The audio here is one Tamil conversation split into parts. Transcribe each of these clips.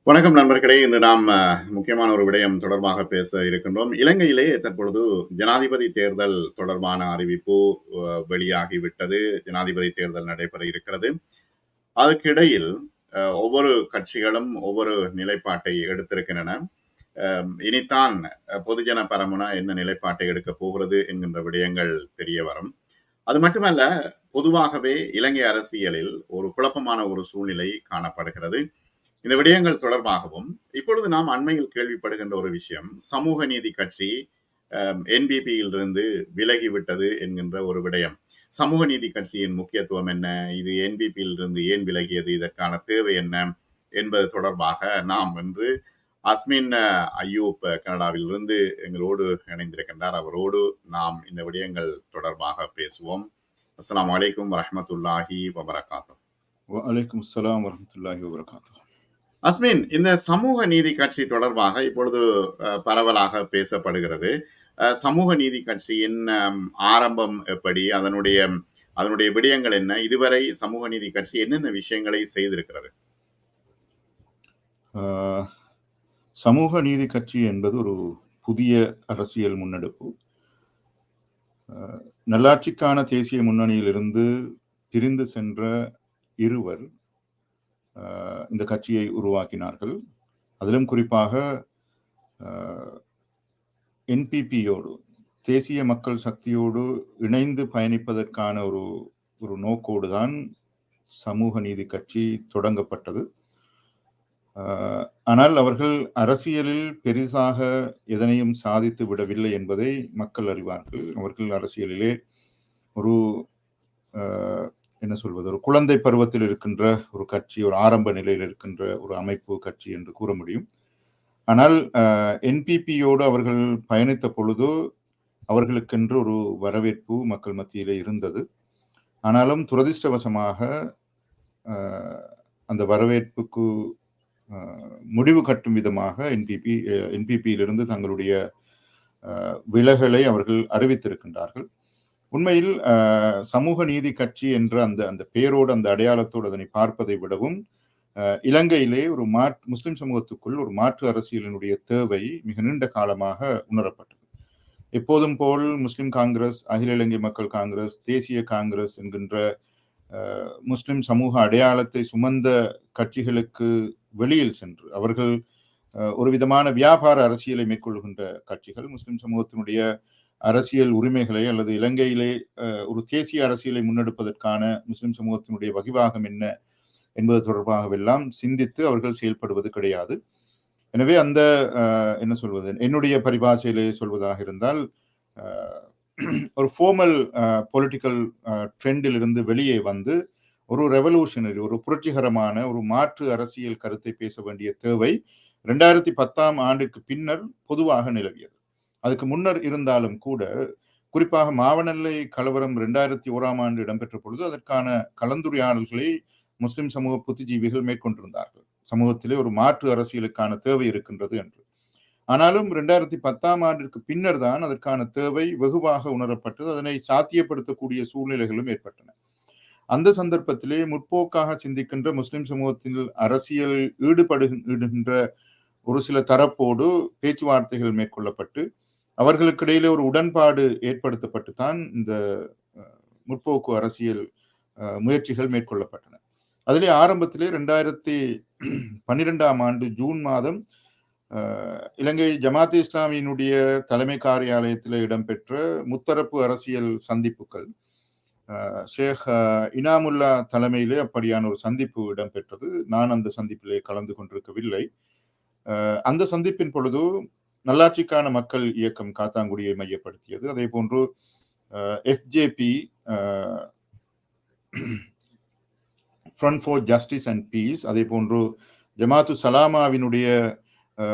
வணக்கம் நண்பர்களே. இன்று நாம் முக்கியமான ஒரு விடயம் தொடர்பாக பேச இருக்கின்றோம். இலங்கையிலே தற்பொழுது ஜனாதிபதி தேர்தல் தொடர்பான அறிவிப்பு வெளியாகிவிட்டது. ஜனாதிபதி தேர்தல் நடைபெற இருக்கிறது. அதற்கிடையில் ஒவ்வொரு கட்சிகளும் ஒவ்வொரு நிலைப்பாட்டை எடுத்திருக்கின்றன. இனித்தான் பொதுஜன பெரமுன என்ன நிலைப்பாட்டை எடுக்கப் போகிறது என்கின்ற விடயங்கள் தெரிய வரும். அது மட்டுமல்ல, பொதுவாகவே இலங்கை அரசியலில் ஒரு குழப்பமான ஒரு சூழ்நிலை காணப்படுகிறது. இந்த விடயங்கள் தொடர்பாகவும் இப்பொழுது நாம் அண்மையில் கேள்விப்படுகின்ற ஒரு விஷயம், சமூக நீதி கட்சி என்பிபியிலிருந்து விலகிவிட்டது என்கின்ற ஒரு விடயம். சமூக நீதி கட்சியின் முக்கியத்துவம் என்ன, இது என்பிபியிலிருந்து ஏன் விலகியது, இதற்கான தேவை என்ன என்பது தொடர்பாக நாம் இன்று அஸ்மின் அய்யூப் கனடாவிலிருந்து எங்களோடு இணைந்திருக்கின்றார். அவரோடு நாம் இந்த விடயங்கள் தொடர்பாக பேசுவோம். அஸ்ஸலாமு அலைக்கும் வரஹ்மத்துல்லாஹி வபரகாத்துஹு. வலைக்கும் அஸ்ஸலாம் வரஹ்மத்துல்லாஹி வபரகாத்துஹு. அஸ்மின், இந்த சமூக நீதி கட்சி தொடர்பாக இப்பொழுது பரவலாக பேசப்படுகிறது. சமூக நீதி கட்சியின் ஆரம்பம் எப்படி, அதனுடைய விடயங்கள் என்ன, இதுவரை சமூக நீதி கட்சி என்னென்ன விஷயங்களை செய்திருக்கிறது? சமூக நீதி கட்சி என்பது ஒரு புதிய அரசியல் முன்னெடுப்பு. நல்லாட்சிக்கான தேசிய முன்னணியிலிருந்து பிரிந்து சென்ற இருவர் இந்த கட்சியை உருவாக்கினார்கள். அதிலும் குறிப்பாக என்பிபியோடு, தேசிய மக்கள் சக்தியோடு இணைந்து பயணிப்பதற்கான ஒரு நோக்கோடு தான் சமூக நீதி கட்சி தொடங்கப்பட்டது. ஆனால் அவர்கள் அரசியலில் பெரிதாக எதனையும் சாதித்து விடவில்லை என்பதை மக்கள் அறிவார்கள். அவர்கள் அரசியலிலே ஒரு என்ன சொல்வது, ஒரு குழந்தை பருவத்தில் இருக்கின்ற ஒரு கட்சி, ஒரு ஆரம்ப நிலையில் இருக்கின்ற ஒரு அமைப்பு கட்சி என்று கூற முடியும். ஆனால் என்பிபியோடு அவர்கள் பயணித்த பொழுது அவர்களுக்கென்று ஒரு வரவேற்பு மக்கள் மத்தியிலே இருந்தது. ஆனாலும் துரதிர்ஷ்டவசமாக அந்த வரவேற்புக்கு முடிவு கட்டும் விதமாக என்பிபியிலிருந்து தங்களுடைய விலகலை அவர்கள் அறிவித்திருக்கின்றார்கள். உண்மையில் சமூக நீதி கட்சி என்ற அந்த பெயரோடு, அந்த அடையாளத்தோடு அதனை பார்ப்பதை விடவும் இலங்கையிலே ஒரு முஸ்லிம் சமூகத்துக்குள் ஒரு மாற்று அரசியலினுடைய தேவை மிக நீண்ட காலமாக உணரப்பட்டது. எப்போதும் போல் முஸ்லிம் காங்கிரஸ், அகில இலங்கை மக்கள் காங்கிரஸ், தேசிய காங்கிரஸ் என்கின்ற முஸ்லிம் சமூக அடையாளத்தை சுமந்த கட்சிகளுக்கு வெளியில் சென்று அவர்கள் ஒரு விதமான வியாபார அரசியலை மேற்கொள்கின்ற கட்சிகள், முஸ்லிம் சமூகத்தினுடைய அரசியல் உரிமைகளை அல்லது இலங்கையிலே ஒரு தேசிய அரசியலை முன்னெடுப்பதற்கான முஸ்லிம் சமூகத்தினுடைய வகிவாகம் என்ன என்பது தொடர்பாகவெல்லாம் சிந்தித்து அவர்கள் செயல்படுவது கிடையாது. எனவே அந்த என்ன சொல்வது, என்னுடைய பரிபாஷையிலே சொல்வதாக இருந்தால், ஒரு ஃபார்மல் பொலிட்டிக்கல் ட்ரெண்டில் இருந்து வெளியே வந்து ஒரு ரெவல்யூஷனரி, ஒரு புரட்சிகரமான ஒரு மாற்று அரசியல் கருத்தை பேச வேண்டிய தேவை 2010 ஆண்டுக்கு பின்னர் பொதுவாக நிலவியது. அதுக்கு முன்னர் இருந்தாலும் கூட, குறிப்பாக மாவனல்லை கலவரம் 2001 ஆண்டு இடம்பெற்ற பொழுது அதற்கான கலந்துரையாடல்களை முஸ்லிம் சமூக புத்திஜீவிகள் மேற்கொண்டிருந்தார்கள். சமூகத்திலே ஒரு மாற்று அரசியலுக்கான தேவை இருக்கின்றது என்று. ஆனாலும் 2010 ஆண்டிற்கு பின்னர் தான் அதற்கான தேவை வெகுவாக உணரப்பட்டது. அதனை சாத்தியப்படுத்தக்கூடிய சூழ்நிலைகளும் ஏற்பட்டன. அந்த சந்தர்ப்பத்திலே முற்போக்காக சிந்திக்கின்ற முஸ்லிம் சமூகத்தில் அரசியல் ஈடுபடுகின்ற ஒரு சில தரப்போடு பேச்சுவார்த்தைகள் மேற்கொள்ளப்பட்டு அவர்களுக்கிடையிலே ஒரு உடன்பாடு ஏற்படுத்தப்பட்டு தான் இந்த முற்போக்கு அரசியல் முயற்சிகள் மேற்கொள்ளப்பட்டன. அதிலே ஆரம்பத்திலே 2012 ஆண்டு ஜூன் மாதம் இலங்கை ஜமாத் இஸ்லாமியினுடைய தலைமை காரியாலயத்தில் இடம்பெற்ற முத்தரப்பு அரசியல் சந்திப்புகள், ஷேக் இனாமுல்லா தலைமையிலே அப்படியான ஒரு சந்திப்பு இடம்பெற்றது. நான் அந்த சந்திப்பிலே கலந்து கொண்டிருக்கவில்லை. அந்த சந்திப்பின் பொழுது நல்லாட்சிக்கான மக்கள் இயக்கம் காத்தாங்குடியை மையப்படுத்தியது. அதே போன்று FJP, front for justice and peace, அதே போன்று ஜமாத்து சலாமாவினுடைய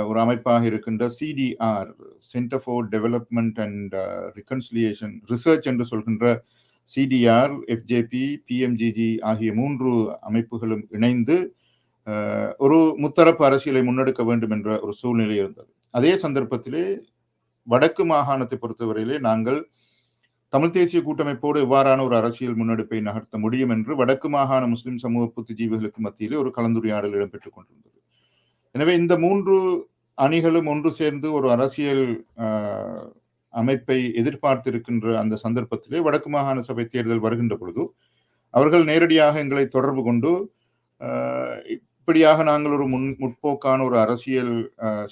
ஒரு அமைப்பாக இருக்கின்ற CDR, centre for development and reconciliation research என்று சொல்கின்ற சிடிஆர், எஃப்ஜேபி, பிஎம்ஜிஜி ஆகிய 3 அமைப்புகளும் இணைந்து ஒரு முத்தரப்பு அரசியலை முன்னெடுக்க வேண்டும் என்ற ஒரு சூழ்நிலை இருந்தது. அதே சந்தர்ப்பத்திலே வடக்கு மாகாணத்தை பொறுத்தவரையிலே நாங்கள் தமிழ் தேசிய கூட்டமைப்போடு எவ்வாறான ஒரு அரசியல் முன்னெடுப்பை நகர்த்த முடியும் என்று வடக்கு மாகாண முஸ்லிம் சமூக புத்திஜீவிகளுக்கு மத்தியிலே ஒரு கலந்துரையாடல் இடம்பெற்றுக் கொண்டிருந்தது. எனவே இந்த 3 அணிகளும் ஒன்று சேர்ந்து ஒரு அரசியல் அமைப்பை எதிர்பார்த்திருக்கின்ற அந்த சந்தர்ப்பத்திலே வடக்கு மாகாண சபை தேர்தல் வருகின்ற பொழுது அவர்கள் நேரடியாக எங்களை தொடர்பு கொண்டு இப்படியாக நாங்கள் ஒரு முற்போக்கான ஒரு அரசியல்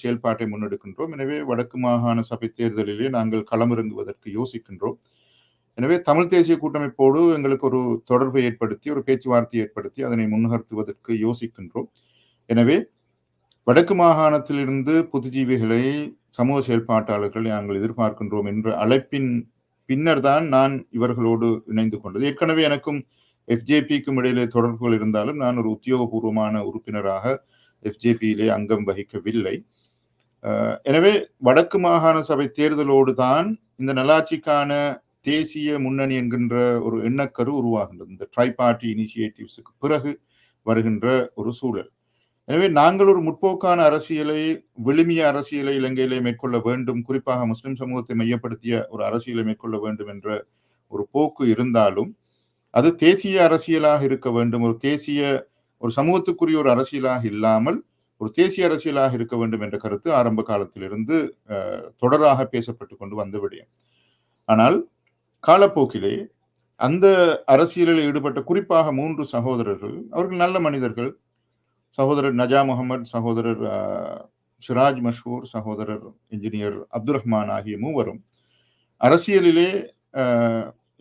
செயல்பாட்டை முன்னெடுக்கின்றோம். எனவே வடக்கு மாகாண சபை தேர்தலிலே நாங்கள் களமிறங்குவதற்கு யோசிக்கின்றோம். எனவே தமிழ் தேசிய கூட்டமைப்போடு எங்களுக்கு ஒரு தொடர்பை ஏற்படுத்தி ஒரு பேச்சுவார்த்தை ஏற்படுத்தி அதனை முன்னகர்த்துவதற்கு யோசிக்கின்றோம். எனவே வடக்கு மாகாணத்திலிருந்து புதுஜீவிகளை சமூக செயல்பாட்டாளர்களை நாங்கள் எதிர்பார்க்கின்றோம் என்ற அழைப்பின் பின்னர் தான் நான் இவர்களோடு இணைந்து கொண்டது. ஏற்கனவே எனக்கும் எஃப்ஜேபிக்கும் இடையிலே தொடர்புகள் இருந்தாலும் நான் ஒரு உத்தியோகபூர்வமான உறுப்பினராக எஃப்ஜேபியிலே அங்கம் வகிக்கவில்லை. எனவே வடக்கு மாகாண சபை தேர்தலோடு தான் இந்த நல்லாட்சிக்கான தேசிய முன்னணி என்கின்ற ஒரு எண்ணக்கரு உருவாகின்றது. இந்த ட்ரை பார்ட்டி இனிஷியேட்டிவ்ஸுக்கு பிறகு வருகின்ற ஒரு சூழல். எனவே நாங்கள் ஒரு முற்போக்கான அரசியலை, விழுமிய அரசியலை இலங்கையிலே மேற்கொள்ள வேண்டும், குறிப்பாக முஸ்லிம் சமூகத்தை மையப்படுத்திய ஒரு அரசியலை மேற்கொள்ள வேண்டும் என்ற ஒரு போக்கு இருந்தாலும் அது தேசிய அரசியலாக இருக்க வேண்டும். ஒரு சமூகத்துக்குரிய ஒரு அரசியலாக இல்லாமல் ஒரு தேசிய அரசியலாக இருக்க வேண்டும் என்ற கருத்து ஆரம்ப காலத்திலிருந்து தொடராக பேசப்பட்டு கொண்டு வந்த விடயம். ஆனால் காலப்போக்கிலே அந்த அரசியலில் ஈடுபட்ட குறிப்பாக 3 சகோதரர்கள், அவர்கள் நல்ல மனிதர்கள், சகோதரர் நஜா முகமது, சகோதரர் ஷிராஜ் மஷூர், சகோதரர் இன்ஜினியர் அப்துல் ரஹ்மான் ஆகிய மூவரும் அரசியலிலே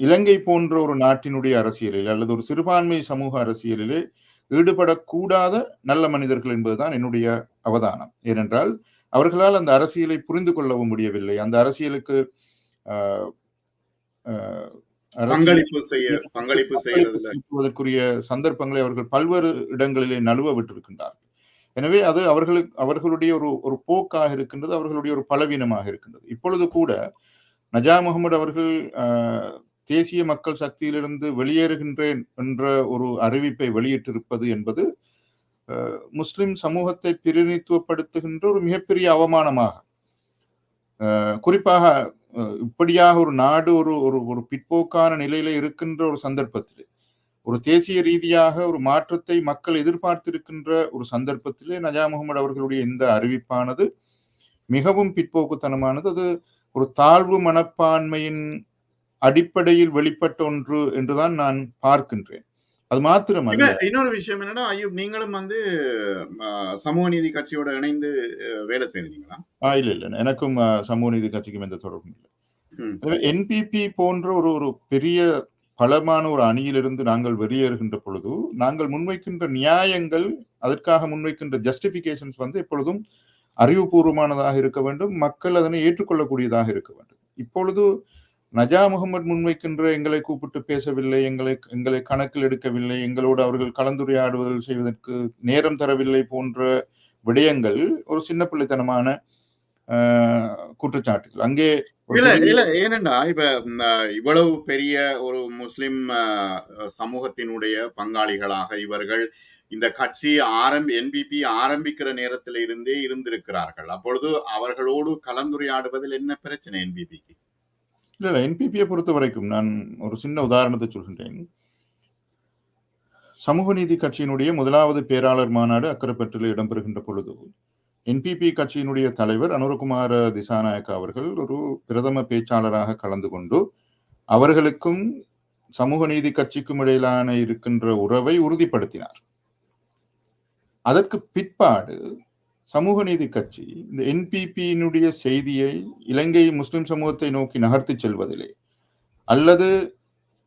இலங்கை போன்ற ஒரு நாட்டினுடைய அரசியலில் அல்லது ஒரு சிறுபான்மை சமூக அரசியலிலே ஈடுபடக்கூடாத நல்ல மனிதர்கள் என்பதுதான் என்னுடைய அவதானம். ஏனென்றால் அவர்களால் அந்த அரசியலை புரிந்து கொள்ளவும் முடியவில்லை. அந்த அரசியலுக்கு பங்களிப்பு செய்வதற்குரிய சந்தர்ப்பங்களை அவர்கள் பல்வேறு இடங்களிலே நழுவ விட்டிருக்கின்றார்கள். எனவே அது அவர்களுடைய ஒரு போக்காக இருக்கின்றது, அவர்களுடைய ஒரு பலவீனமாக இருக்கின்றது. இப்பொழுது கூட நஜா முகமது அவர்கள் தேசிய மக்கள் சக்தியிலிருந்து வெளியேறுகின்றேன் என்ற ஒரு அறிவிப்பை வெளியிட்டிருப்பது என்பது முஸ்லிம் சமூகத்தை பிரதிநிதித்துவப்படுத்துகின்ற ஒரு மிகப்பெரிய அவமானமாக, குறிப்பாக இப்படியாக ஒரு நாடு ஒரு பிற்போக்கான நிலையில இருக்கின்ற ஒரு சந்தர்ப்பத்திலே, ஒரு தேசிய ரீதியாக ஒரு மாற்றத்தை மக்கள் எதிர்பார்த்திருக்கின்ற ஒரு சந்தர்ப்பத்திலே நஜா முகமது அவர்களுடைய இந்த அறிவிப்பானது மிகவும் பிற்போக்குத்தனமானது. அது ஒரு தாழ்வு மனப்பான்மையின் அடிப்படையில் வெளிப்பட்ட ஒன்று என்றுதான் நான் பார்க்கின்றேன். அது மாத்திரமல்ல, இன்னொரு விஷயம் என்னன்னா, ஐயூப், நீங்களும் சமூக நீதி கட்சியோட இணைந்து வேலை செய்றீங்களா? இல்ல, எனக்கும் சமூக நீதி கட்சிக்கும் எந்த தொடர்பும் இல்லை. என்பிபி போன்ற ஒரு பெரிய பலமான ஒரு அணியிலிருந்து நாங்கள் வெளியேறுகின்ற பொழுது நாங்கள் முன்வைக்கின்ற நியாயங்கள், அதற்காக முன்வைக்கின்ற ஜஸ்டிபிகேஷன்ஸ் எப்பொழுதும் அறிவுபூர்வமானதாக இருக்க வேண்டும், மக்கள் அதனை ஏற்றுக்கொள்ளக்கூடியதாக இருக்க வேண்டும். இப்பொழுது நஜா முகமது முன்வைக்கின்ற எங்களை கூப்பிட்டு பேசவில்லை, எங்களை கணக்கில் எடுக்கவில்லை, எங்களோடு அவர்கள் கலந்துரையாடுவதில் செய்வதற்கு நேரம் தரவில்லை போன்ற விடயங்கள் ஒரு சின்ன பிள்ளைத்தனமான குற்றச்சாட்டுகள். அங்கே இல்ல ஏனென்றா இப்ப இவ்வளவு பெரிய ஒரு முஸ்லிம் சமூகத்தினுடைய பங்காளிகளாக இவர்கள் இந்த கட்சி என்பிபி ஆரம்பிக்கிற நேரத்தில் இருந்தே இருந்திருக்கிறார்கள். அப்பொழுது அவர்களோடு கலந்துரையாடுவதில் என்ன பிரச்சனை என்பிபிக்கு? இல்ல, என்பிபியை பொறுத்த வரைக்கும் நான் ஒரு சின்ன உதாரணத்தை சொல்கின்றேன். சமூக நீதி கட்சியினுடைய முதலாவது பேராளர் மாநாடு அக்கரைப்பற்றில் இடம்பெறுகின்ற பொழுது என்பிபி கட்சியினுடைய தலைவர் அனுரகுமார திசாநாயக்க அவர்கள் ஒரு பிரதம பேச்சாளராக கலந்து கொண்டு அவர்களுக்கும் சமூக நீதி கட்சிக்கும் இடையிலான இருக்கின்ற உறவை உறுதிப்படுத்தினார். அதற்கு பிற்பாடு சமூக நீதி கட்சி இந்த என்பிபியினுடைய செய்தியை இலங்கை முஸ்லிம் சமூகத்தை நோக்கி நகர்த்தி செல்வதிலே அல்லது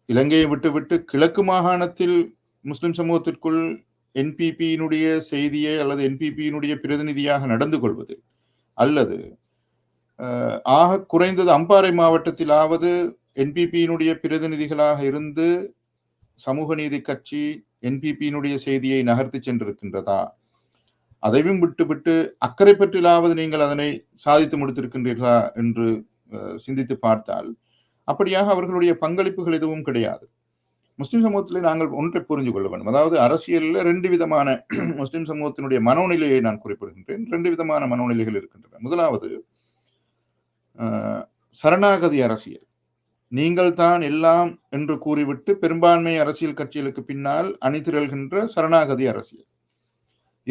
இலங்கையை விட்டுவிட்டு கிழக்கு மாகாணத்தில் முஸ்லிம் சமூகத்திற்குள் என்பிபியினுடைய செய்தியை அல்லது என்பிபியினுடைய பிரதிநிதியாக நடந்து கொள்வது அல்லது ஆக குறைந்தது அம்பாறை மாவட்டத்திலாவது என்பிபியினுடைய பிரதிநிதிகளாக இருந்து சமூக நீதி கட்சி என்பிபியினுடைய செய்தியை நகர்த்தி சென்றிருக்கின்றதா, அதையும் விட்டுவிட்டு அக்கரைப்பற்றிலாவது நீங்கள் அதனை சாதித்து முடித்திருக்கின்றீர்களா என்று சிந்தித்து பார்த்தால் அப்படியாக அவர்களுடைய பங்களிப்புகள் எதுவும் கிடையாது. முஸ்லிம் சமூகத்திலே நாங்கள் ஒன்றை புரிஞ்சு கொள்ள வேண்டும். அதாவது அரசியலில் 2 விதமான முஸ்லிம் சமூகத்தினுடைய மனோநிலையை நான் குறிப்பிடுகின்றேன். 2 விதமான மனோநிலைகள் இருக்கின்றன. முதலாவது சரணாகதி அரசியல். நீங்கள் தான் எல்லாம் என்று கூறிவிட்டு பெரும்பான்மை அரசியல் கட்சிகளுக்கு பின்னால் அணிதிரள்கின்ற சரணாகதி அரசியல்.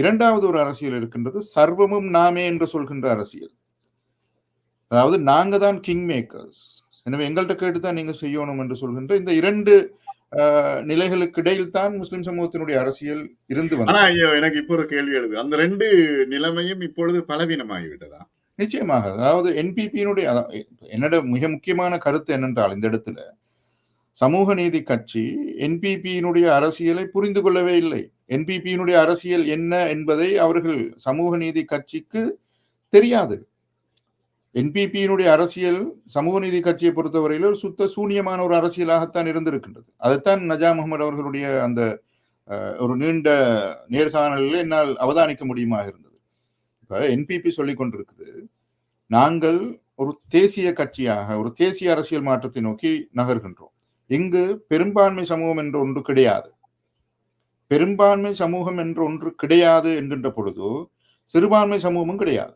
இரண்டாவது ஒரு அரசியல் இருக்கின்றது, சர்வமும் நாமே என்று சொல்கின்ற அரசியல். அதாவது நாங்க தான் கிங் மேக்கர்ஸ், எனவே எங்கள்கிட்ட கேட்டுதான் நீங்க செய்யணும் என்று சொல்கின்ற இந்த இரண்டு நிலைகளுக்கு இடையில் தான் முஸ்லிம் சமூகத்தினுடைய அரசியல் இருந்து ஆனா வந்தது. ஐயோ, எனக்கு இப்போ ஒரு கேள்வி எழுது. அந்த 2 நிலைமையும் இப்பொழுது பலவீனமாகிவிட்டதா? நிச்சயமாக. அதாவது என்பிபியினுடைய என்னோட மிக முக்கியமான கருத்து என்னென்றால் இந்த இடத்துல சமூக நீதி கட்சி என்பிபியினுடைய அரசியலை புரிந்து கொள்ளவே இல்லை. என்பிபியினுடைய அரசியல் என்ன என்பதை அவர்கள் சமூக நீதி கட்சிக்கு தெரியாது. என்பிபியினுடைய அரசியல் சமூக நீதி கட்சியை பொறுத்தவரையில் ஒரு சுத்த சூன்யமான ஒரு அரசியலாகத்தான் இருந்திருக்கின்றது. அதைத்தான் நஜா முகமது அவர்களுடைய அந்த ஒரு நீண்ட நேர்காணலில் என்னால் அவதானிக்க முடியுமா இருந்தது. இப்ப என்பிபி சொல்லிக் கொண்டிருக்குது, நாங்கள் ஒரு தேசிய கட்சியாக ஒரு தேசிய அரசியல் மாற்றத்தை நோக்கி நகர்கின்றோம். இங்கு பெரும்பான்மை சமூகம் என்று ஒன்று கிடையாது. பெரும்பான்மை சமூகம் என்று ஒன்று கிடையாது என்கின்ற பொழுது சிறுபான்மை சமூகமும் கிடையாது.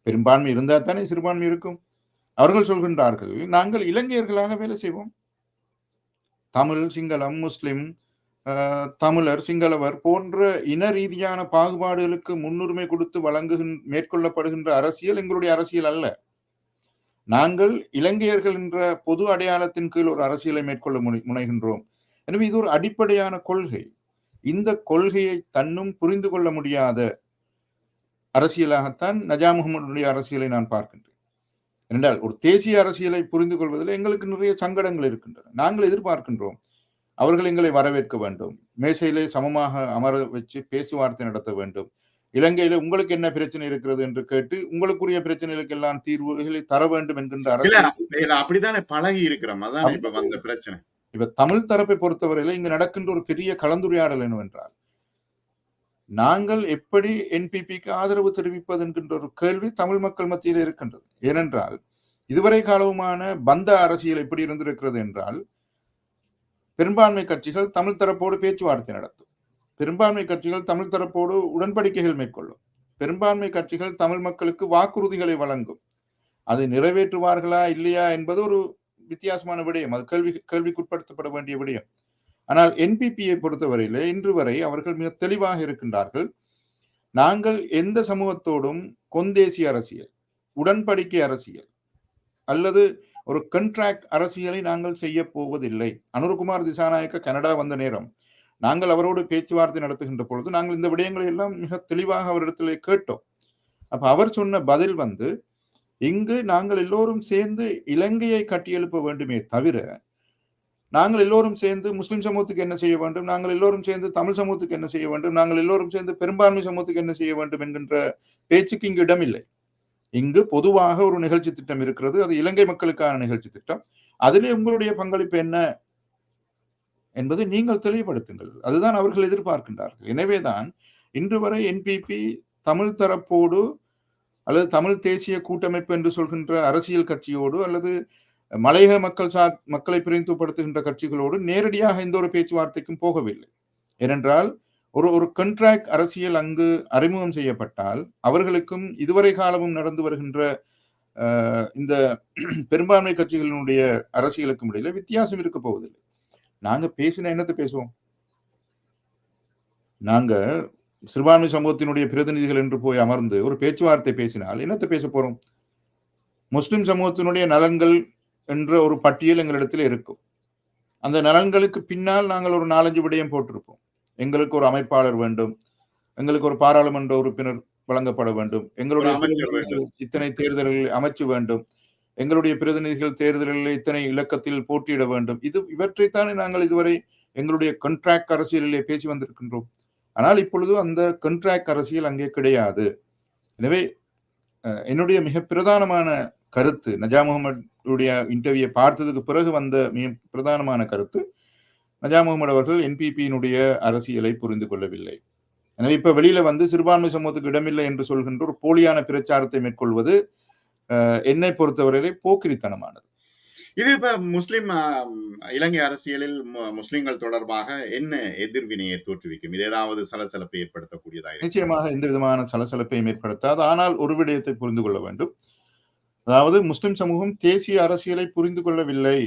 பெரும்பான்மை இருந்தால் தானே சிறுபான்மை இருக்கும். அவர்கள் சொல்கின்றார்கள், நாங்கள் இலங்கையர்களாக வேலை செய்வோம். தமிழ், சிங்களம், முஸ்லிம், தமிழர், சிங்களவர் போன்ற இன ரீதியான பாகுபாடுகளுக்கு முன்னுரிமை கொடுத்து மேற்கொள்ளப்படுகின்ற அரசியல் எங்களுடைய அரசியல் அல்ல. நாங்கள் இலங்கையர்கள் என்ற பொது அடையாளத்தின் கீழ் ஒரு அரசியலை மேற்கொள்ள முனைகின்றோம். எனவே இது ஒரு அடிப்படையான கொள்கை. இந்த கொள்கையை தன்னும் புரிந்து கொள்ள முடியாத அரசியலாகத்தான் நஜா முகமதுடைய அரசியலை நான் பார்க்கின்றேன். என்றால் ஒரு தேசிய அரசியலை புரிந்து கொள்வதில் எங்களுக்கு நிறைய சங்கடங்கள் இருக்கின்றன. நாங்கள் எதிர்பார்க்கின்றோம் அவர்கள் எங்களை வரவேற்க வேண்டும், மேசையிலே சமமாக அமர வச்சு பேச்சுவார்த்தை நடத்த வேண்டும், இலங்கையில உங்களுக்கு என்ன பிரச்சனை இருக்கிறது என்று கேட்டு உங்களுக்குரிய பிரச்சனைகளுக்கு எல்லாம் தீர்வுகளை தர வேண்டும் என்கின்ற அரசியல் அப்படித்தானே பழகி இருக்கிறோம். அதான் இப்ப வந்த பிரச்சனை. இப்ப தமிழ் தரப்பை பொறுத்தவரையில இங்கு நடக்கின்ற ஒரு பெரிய கலந்துரையாடல் என்னவென்றால், நாங்கள் எப்படி என்பிபிக்கு ஆதரவு தெரிவிப்பது என்கின்ற ஒரு கேள்வி தமிழ் மக்கள் மத்தியில் இருக்கின்றது. ஏனென்றால் இதுவரை காலவுமான பந்த அரசியல் எப்படி இருந்திருக்கிறது என்றால், பெரும்பான்மை கட்சிகள் தமிழ் தரப்போடு பேச்சுவார்த்தை நடத்தும், பெரும்பான்மை கட்சிகள் தமிழ் தரப்போடு உடன்படிக்கைகள் மேற்கொள்ளும், பெரும்பான்மை கட்சிகள் தமிழ் மக்களுக்கு வாக்குறுதிகளை வழங்கும். அதை நிறைவேற்றுவார்களா இல்லையா என்பது ஒரு வித்தியாசமான விடயம், அது கேள்விக்குட்படுத்தப்பட வேண்டிய விடயம். ஆனால் என்பிபியை பொறுத்தவரையிலே இன்று வரை அவர்கள் மிக தெளிவாக இருக்கின்றார்கள், நாங்கள் எந்த சமூகத்தோடும் கொந்தேசிய அரசியல், உடன்படிக்கை அரசியல் அல்லது ஒரு கண்ட்ராக்ட் அரசியலை நாங்கள் செய்ய போவதில்லை. அனுர்குமார் திசாநாயக்க கனடா வந்த நேரம் நாங்கள் அவரோடு பேச்சுவார்த்தை நடத்துகின்ற பொழுது நாங்கள் இந்த விடயங்களை எல்லாம் மிக தெளிவாக அவரிடத்திலே கேட்டோம். அப்ப அவர் சொன்ன பதில் இங்கு நாங்கள் எல்லோரும் சேர்ந்து இலங்கையை கட்டியெழுப்ப வேண்டுமே தவிர, நாங்கள் எல்லோரும் சேர்ந்து முஸ்லிம் சமூகத்துக்கு என்ன செய்ய வேண்டும், நாங்கள் எல்லோரும் சேர்ந்து தமிழ் சமூகத்துக்கு என்ன செய்ய வேண்டும், நாங்கள் எல்லோரும் சேர்ந்து பெரும்பான்மை சமூகத்துக்கு என்ன செய்ய வேண்டும் என்கின்ற பேச்சுக்கு இங்கு இடமில்லை. இங்கு பொதுவாக ஒரு நிகழ்ச்சி திட்டம் இருக்கிறது, அது இலங்கை மக்களுக்கான நிகழ்ச்சி திட்டம். அதிலே உங்களுடைய பங்களிப்பு என்ன என்பதை நீங்கள் தெளிவுபடுத்துங்கள். அதுதான் அவர்கள் எதிர்பார்க்கின்றார்கள். எனவேதான் இன்று வரை என்பிபி தமிழ் தரப்போடு அல்லது தமிழ் தேசிய கூட்டமைப்பு என்று சொல்கின்ற அரசியல் கட்சியோடு அல்லது மலையக மக்களை பிரதிநிதித்துவப்படுத்துகின்ற கட்சிகளோடு நேரடியாக எந்த ஒரு பேச்சுவார்த்தைக்கும் போகவில்லை. ஏனென்றால் ஒரு கண்ட்ராக்ட் அரசியல் அங்கு அறிமுகம் செய்யப்பட்டால் அவர்களுக்கும் இதுவரை காலமும் நடந்து வருகின்ற இந்த பெரும்பான்மை கட்சிகளினுடைய அரசியலுக்கும் இடையில வித்தியாசம் இருக்க போவதில்லை. நாங்க பேசின என்னத்தை பேசுவோம்? நாங்க சிறுபான்மை சமூகத்தினுடைய பிரதிநிதிகள் என்று போய் அமர்ந்து ஒரு பேச்சுவார்த்தை பேசினால் என்னத்தை பேச போறோம்? முஸ்லிம் சமூகத்தினுடைய நலன்கள் என்ற ஒரு பட்டியல் எங்களிடத்தில் இருக்கும். அந்த நலன்களுக்கு பின்னால் நாங்கள் ஒரு 4-5 விடயம் போட்டிருப்போம். எங்களுக்கு ஒரு அமைப்பாளர் வேண்டும், எங்களுக்கு ஒரு பாராளுமன்ற உறுப்பினர் வழங்கப்பட வேண்டும், எங்களுடைய இத்தனை தேர்தல்களில் அமைச்சு வேண்டும், எங்களுடைய பிரதிநிதிகள் தேர்தலில் இத்தனை இலக்கத்தில் போட்டியிட வேண்டும். இவற்றைத்தானே நாங்கள் இதுவரை எங்களுடைய கண்ட்ராக்ட் அரசியலிலே பேசி வந்திருக்கின்றோம். ஆனால் இப்பொழுது அந்த கண்ட்ராக்ட் அரசியல் அங்கே கிடையாது. எனவே என்னுடைய மிக பிரதானமான கருத்து, நஜா முகமதுடைய இன்டர்வியூ பார்த்ததுக்கு பிறகு வந்த மிக பிரதானமான கருத்து, நஜா முகமது அவர்கள் என்பிபியினுடைய அரசியலை புரிந்து கொள்ளவில்லை. எனவே இப்ப வெளியில சிறுபான்மை சமூகத்துக்கு இடமில்லை என்று சொல்கின்ற ஒரு போலியான பிரச்சாரத்தை மேற்கொள்வது என்னை பொறுத்தவரையிலே போக்கிரித்தனமானது. இது இப்ப முஸ்லிம் இலங்கை அரசியலில் முஸ்லிம்கள் தொடர்பாக என்ன எதிர்வினையை தோற்றுவிக்கும்? இது ஏதாவது சலசலப்பை ஏற்படுத்தக்கூடியதாக? நிச்சயமாக எந்த விதமான சலசலப்பையும் ஏற்படுத்தாது. ஆனால் ஒரு விடயத்தை புரிந்து கொள்ள வேண்டும். அதாவது முஸ்லிம் சமூகம் தேசிய அரசியலை புரிந்து கொள்ளவில்லை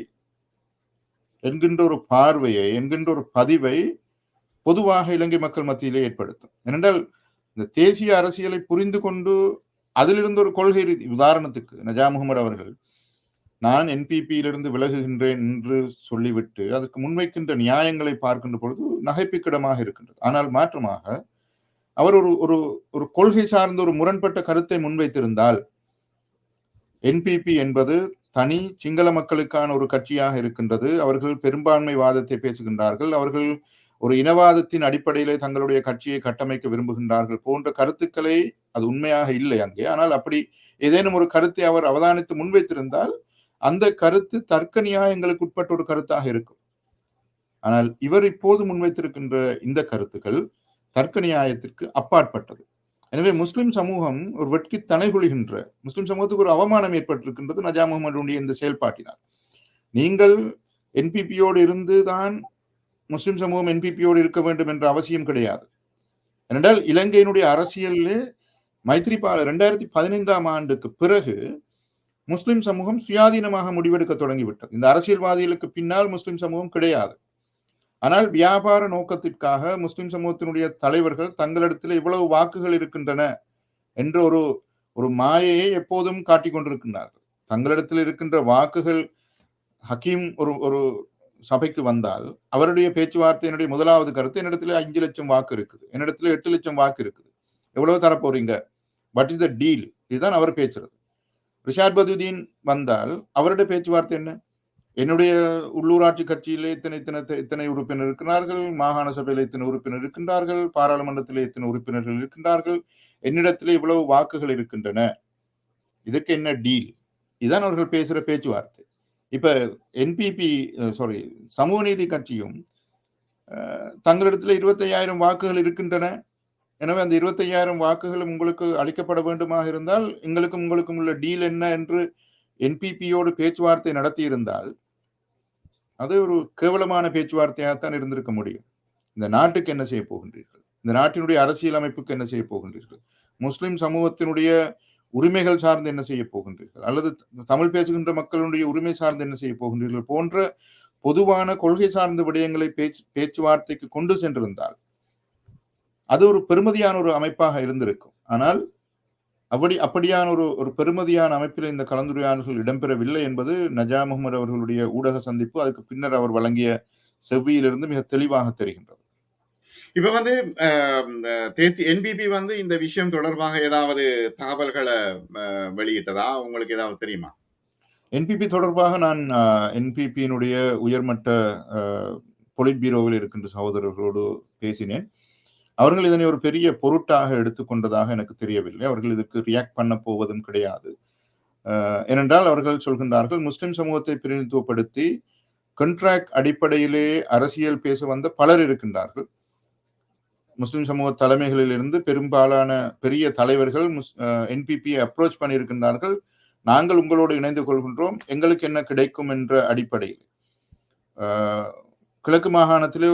என்கின்ற ஒரு பார்வையை, என்கின்ற ஒரு பதிவை பொதுவாக இலங்கை மக்கள் மத்தியிலே ஏற்படுத்தும். ஏனென்றால் இந்த தேசிய அரசியலை புரிந்து கொண்டு அதிலிருந்து ஒரு கொள்கை உதாரணத்துக்கு நஜா முகமது அவர்கள் நான் என்பிபியிலிருந்து விலகுகின்றேன் என்று சொல்லிவிட்டு அதற்கு முன்வைக்கின்ற நியாயங்களை பார்க்கின்ற பொழுது நகைப்புக்கிடமாக இருக்கின்றது. ஆனால் மாற்றமாக அவர் ஒரு ஒரு ஒரு கொள்கை சார்ந்த ஒரு முரண்பட்ட கருத்தை முன்வைத்திருந்தால் என்பிபி என்பது தனி சிங்கள மக்களுக்கான ஒரு கட்சியாக இருக்கின்றது, அவர்கள் பெரும்பான்மை வாதத்தை பேசுகின்றார்கள், அவர்கள் ஒரு இனவாதத்தின் அடிப்படையிலே தங்களுடைய கட்சியை கட்டமைக்க விரும்புகின்றார்கள் போன்ற கருத்துக்களை, அது உண்மையாக இல்லை அங்கே, ஆனால் அப்படி ஏதேனும் ஒரு கருத்தை அவர் அவதானித்து முன்வைத்திருந்தால் அந்த கருத்து தர்க்க நியாயங்களுக்கு உட்பட்ட ஒரு கருத்தாக இருக்கும். ஆனால் இவர் இப்போது முன்வைத்திருக்கின்ற இந்த கருத்துக்கள் தர்க்க நியாயத்திற்கு அப்பாற்பட்டது. எனவே முஸ்லிம் சமூகம் ஒரு வெட்கி தலைகுலிகின்ற, முஸ்லிம் சமூகத்துக்கு ஒரு அவமானம் ஏற்பட்டிருக்கின்றது நஜா முகமதுடைய இந்த செயல்பாட்டினால். நீங்கள் என்பிபியோடு இருந்துதான் முஸ்லிம் சமூகம் என்பிபியோடு இருக்க வேண்டும் என்ற அவசியம் கிடையாது. ஏனென்றால் இலங்கையினுடைய அரசியலிலே மைத்ரிபால 2015 ஆண்டுக்கு பிறகு முஸ்லிம் சமூகம் சுயாதீனமாக முடிவெடுக்க தொடங்கிவிட்டது. இந்த அரசியல்வாதிகளுக்கு பின்னால் முஸ்லிம் சமூகம் கிடையாது. ஆனால் வியாபார நோக்கத்திற்காக முஸ்லிம் சமூகத்தினுடைய தலைவர்கள் தங்களிடத்தில் இவ்வளவு வாக்குகள் இருக்கின்றன என்ற ஒரு ஒரு மாயையை எப்போதும் காட்டிக் கொண்டிருக்கின்றார்கள். தங்களிடத்தில் இருக்கின்ற வாக்குகள், ஹக்கீம் ஒரு ஒரு சபைக்கு வந்தால் அவருடைய பேச்சுவார்த்தையினுடைய முதலாவது கருத்து, என்னிடத்துல 5 லட்சம் வாக்கு இருக்குது, என்னிடத்துல 8 லட்சம் வாக்கு இருக்குது, எவ்வளவு தரப்போறீங்க, வாட் இஸ் த டீல், இதுதான் அவர் பேசுறது. ரிஷாட் பதுதீன் வந்தால் அவருடைய பேச்சுவார்த்தை என்ன, என்னுடைய உள்ளூராட்சி கட்சியிலே இத்தனை உறுப்பினர் இருக்கிறார்கள், மாகாண சபையில இத்தனை உறுப்பினர் இருக்கின்றார்கள், பாராளுமன்றத்திலே இத்தனை உறுப்பினர்கள் இருக்கின்றார்கள், என்னிடத்திலே இவ்வளவு வாக்குகள் இருக்கின்றன, இதுக்கு என்ன டீல், இதுதான் அவர்கள் பேசுற பேச்சுவார்த்தை. இப்ப என்பிபி சமூக நீதி கட்சியும் தங்களிடத்துல 25,000 வாக்குகள் இருக்கின்றன, எனவே அந்த 25,000 வாக்குகள் உங்களுக்கு அளிக்கப்பட வேண்டுமாக இருந்தால் எங்களுக்கும் உங்களுக்கும் உள்ள டீல் என்ன என்று என்பிபியோடு பேச்சுவார்த்தை நடத்தி இருந்தால் அது ஒரு கேவலமான பேச்சுவார்த்தையாகத்தான் இருந்திருக்க முடியும். இந்த நாட்டுக்கு என்ன செய்ய போகின்றீர்கள், இந்த நாட்டினுடைய அரசியல் அமைப்புக்கு என்ன செய்ய போகின்றீர்கள், முஸ்லிம் சமூகத்தினுடைய உரிமைகள் சார்ந்து என்ன செய்ய போகின்றீர்கள், அல்லது தமிழ் பேசுகின்ற மக்களுடைய உரிமை சார்ந்து என்ன செய்ய போகின்றீர்கள் போன்ற பொதுவான கொள்கை சார்ந்த விடயங்களை பேச்சுவார்த்தைக்கு கொண்டு சென்றிருந்தால் அது ஒரு பெருமதியான ஒரு அமைப்பாக இருந்திருக்கும். ஆனால் அப்படியான ஒரு பெருமதியான அமைப்பில் இந்த கலந்துரையாடல்கள் இடம்பெறவில்லை என்பது நஜா முகமது அவர்களுடைய ஊடக சந்திப்பு, அதுக்கு பின்னர் அவர் வழங்கிய செவ்வியிலிருந்து மிக தெளிவாக தெரிகின்றது. இப்ப வந்து தேசிய என்பிபி வந்து இந்த விஷயம் தொடர்பாக ஏதாவது தகவல்களை வெளியிட்டதா உங்களுக்கு ஏதாவது தெரியுமா? என்பிபி தொடர்பாக நான் என்பிபியினுடைய உயர்மட்ட பொலிட் பீரோவில் இருக்கின்ற சகோதரர்களோடு பேசினேன். அவர்கள் இதனை ஒரு பெரிய பொருட்டாக எடுத்துக்கொண்டதாக எனக்கு தெரியவில்லை. அவர்கள் இதுக்கு ரியாக்ட் பண்ண போவதும் கிடையாது. ஏனென்றால் அவர்கள் சொல்கின்றார்கள், முஸ்லிம் சமூகத்தை பிரதிநிதித்துவப்படுத்தி கண்ட்ராக்ட் அடிப்படையிலே அரசியல் பேச வந்த பலர் இருக்கின்றார்கள். முஸ்லிம் சமூக தலைமைகளில் இருந்து பெரும்பாலான பெரிய தலைவர்கள் என்பிபியை அப்ரோச் பண்ணியிருக்கின்றார்கள். நாங்கள் உங்களோடு இணைந்து கொள்கின்றோம், எங்களுக்கு என்ன கிடைக்கும் என்ற அடிப்படையில். கிழக்கு மாகாணத்திலே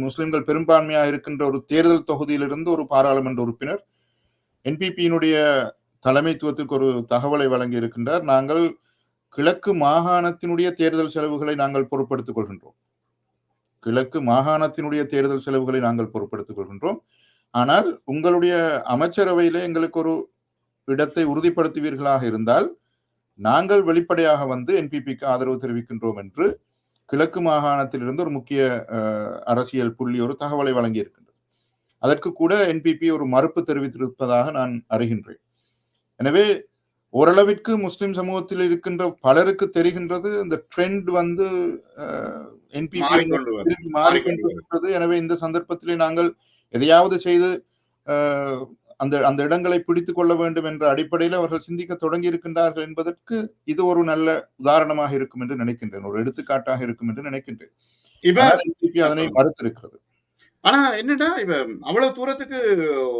முஸ்லிம்கள் பெரும்பான்மையாக இருக்கின்ற ஒரு தேர்தல் தொகுதியிலிருந்து ஒரு பாராளுமன்ற உறுப்பினர் என்பிபியினுடைய தலைமைத்துவத்திற்கு ஒரு தகவலை வழங்கி இருக்கின்றார். நாங்கள் கிழக்கு மாகாணத்தினுடைய தேர்தல் செலவுகளை நாங்கள் பொறுப்படுத்திக் கொள்கின்றோம், கிழக்கு மாகாணத்தினுடைய தேர்தல் செலவுகளை நாங்கள் பொறுப்படுத்திக் கொள்கின்றோம், ஆனால் உங்களுடைய அமைச்சரவையிலே எங்களுக்கு ஒரு இடத்தை உறுதிப்படுத்துவீர்களாக இருந்தால் நாங்கள் வெளிப்படையாக வந்து என்பிபிக்கு ஆதரவு தெரிவிக்கின்றோம் என்று கிழக்கு மாகாணத்திலிருந்து ஒரு முக்கிய அரசியல் புள்ளி ஒரு தகவலை வழங்கி இருக்கின்றது. அதற்கு கூட என்பிபி ஒரு மறுப்பு தெரிவித்திருப்பதாக நான் அறிகின்றேன். எனவே ஓரளவிற்கு முஸ்லிம் சமூகத்தில் இருக்கின்ற பலருக்கு தெரிகின்றது இந்த ட்ரெண்ட் வந்து என்பிபி மாறிக்கொண்டிருக்கிறது. எனவே இந்த சந்தர்ப்பத்திலே நாங்கள் எதையாவது செய்து அந்த இடங்களை பிடித்துக் கொள்ள வேண்டும் என்ற அடிப்படையில் அவர்கள் சிந்திக்க தொடங்கி இருக்கின்றார்கள் என்பதற்கு இது ஒரு நல்ல உதாரணமாக இருக்கும் என்று நினைக்கின்றேன், ஒரு எடுத்துக்காட்டாக இருக்கும் என்று நினைக்கின்றேன். இப்ப அதனை மறுத்திருக்கிறது. ஆனா என்னடா இப்ப அவ்வளவு தூரத்துக்கு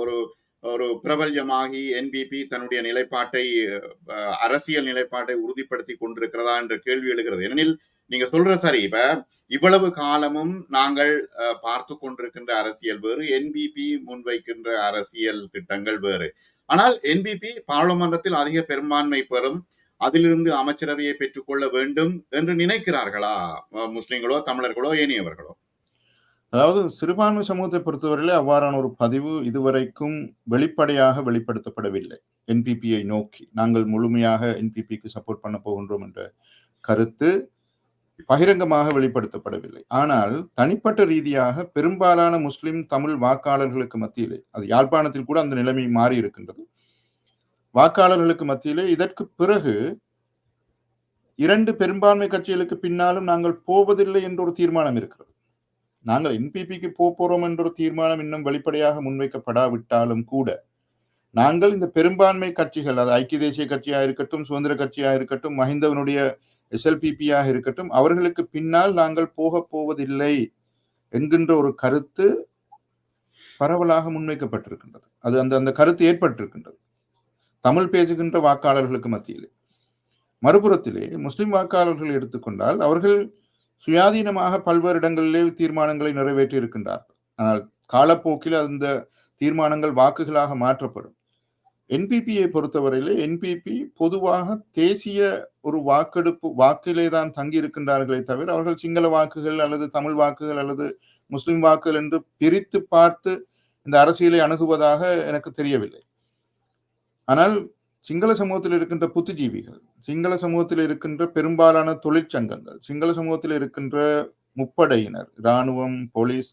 ஒரு ஒரு பிரபல்யமாகி என்பிபி தன்னுடைய நிலைப்பாட்டை, அரசியல் நிலைப்பாட்டை உறுதிப்படுத்தி கொண்டிருக்கிறதா என்ற கேள்வி எழுகிறது. ஏனெனில் நீங்க சொல்ற சரி, இப்ப இவ்வளவு காலமும் நாங்கள் பார்த்து கொண்டிருக்கின்ற அரசியல் வேறு, என்பிபி முன்வைக்கின்ற அரசியல் திட்டங்கள் வேறு. ஆனால் என்பிபி பாராளுமன்றத்தில் அதிக பெரும்பான்மை பெறும், அதிலிருந்து அமைச்சரவையை பெற்றுக்கொள்ள வேண்டும் என்று நினைக்கிறார்களா முஸ்லிம்களோ தமிழர்களோ ஏனையவர்களோ? அதாவது சிறுபான்மை சமூகத்தை பொறுத்தவரையிலே அவ்வாறான ஒரு பதிவு இதுவரைக்கும் வெளிப்படையாக வெளிப்படுத்தப்படவில்லை. என்பிபியை நோக்கி நாங்கள் முழுமையாக என்பிபிக்கு சப்போர்ட் பண்ண போகின்றோம் என்ற கருத்து பகிரங்கமாக வெளிப்படுத்தப்படவில்லை. ஆனால் தனிப்பட்ட ரீதியாக பெரும்பாலான முஸ்லிம் தமிழ் வாக்காளர்களுக்கு மத்தியிலே, அது யாழ்ப்பாணத்தில் கூட அந்த நிலைமை மாறி இருக்கின்றது. வாக்காளர்களுக்கு மத்தியிலே இதற்கு பிறகு 2 பெரும்பான்மை கட்சிகளுக்கு பின்னாலும் நாங்கள் போவதில்லை என்ற ஒரு தீர்மானம் இருக்கிறது. நாங்கள் என்பிபிக்கு போறோம் என்ற ஒரு தீர்மானம் இன்னும் வெளிப்படையாக முன்வைக்கப்படாவிட்டாலும் கூட நாங்கள் இந்த பெரும்பான்மை கட்சிகள், அது ஐக்கிய தேசிய கட்சியாக இருக்கட்டும், சுதந்திர கட்சியாக இருக்கட்டும், மஹிந்தவனுடைய எஸ்எல்பிபியாக இருக்கட்டும், அவர்களுக்கு பின்னால் நாங்கள் போவதில்லை என்கின்ற ஒரு கருத்து பரவலாக முன்வைக்கப்பட்டிருக்கின்றது. அது அந்த அந்த கருத்து ஏற்பட்டிருக்கின்றது தமிழ் பேசுகின்ற வாக்காளர்களுக்கு மத்தியிலே. மறுபுறத்திலே முஸ்லிம் வாக்காளர்கள் எடுத்துக்கொண்டால் அவர்கள் சுயாதீனமாக பல்வேறு இடங்களிலே தீர்மானங்களை நிறைவேற்றி இருக்கின்றார்கள். ஆனால் காலப்போக்கில் அந்த தீர்மானங்கள் வாக்குகளாக மாற்றப்படும். என்பிபியை பொறுத்தவரையிலே என்பிபி பொதுவாக தேசிய ஒரு வாக்கிலே தான் தங்கி இருக்கின்றார்களே தவிர அவர்கள் சிங்கள வாக்குகள் அல்லது தமிழ் வாக்குகள் அல்லது முஸ்லிம் வாக்குகள் என்று பிரித்து பார்த்து இந்த அரசியலை அணுகுவதாக எனக்கு தெரியவில்லை. ஆனால் சிங்கள சமூகத்தில் இருக்கின்ற புத்திஜீவிகள், சிங்கள சமூகத்தில் இருக்கின்ற பெரும்பாலான தொழிற்சங்கங்கள், சிங்கள சமூகத்தில் இருக்கின்ற முப்படையினர், இராணுவம், போலீஸ்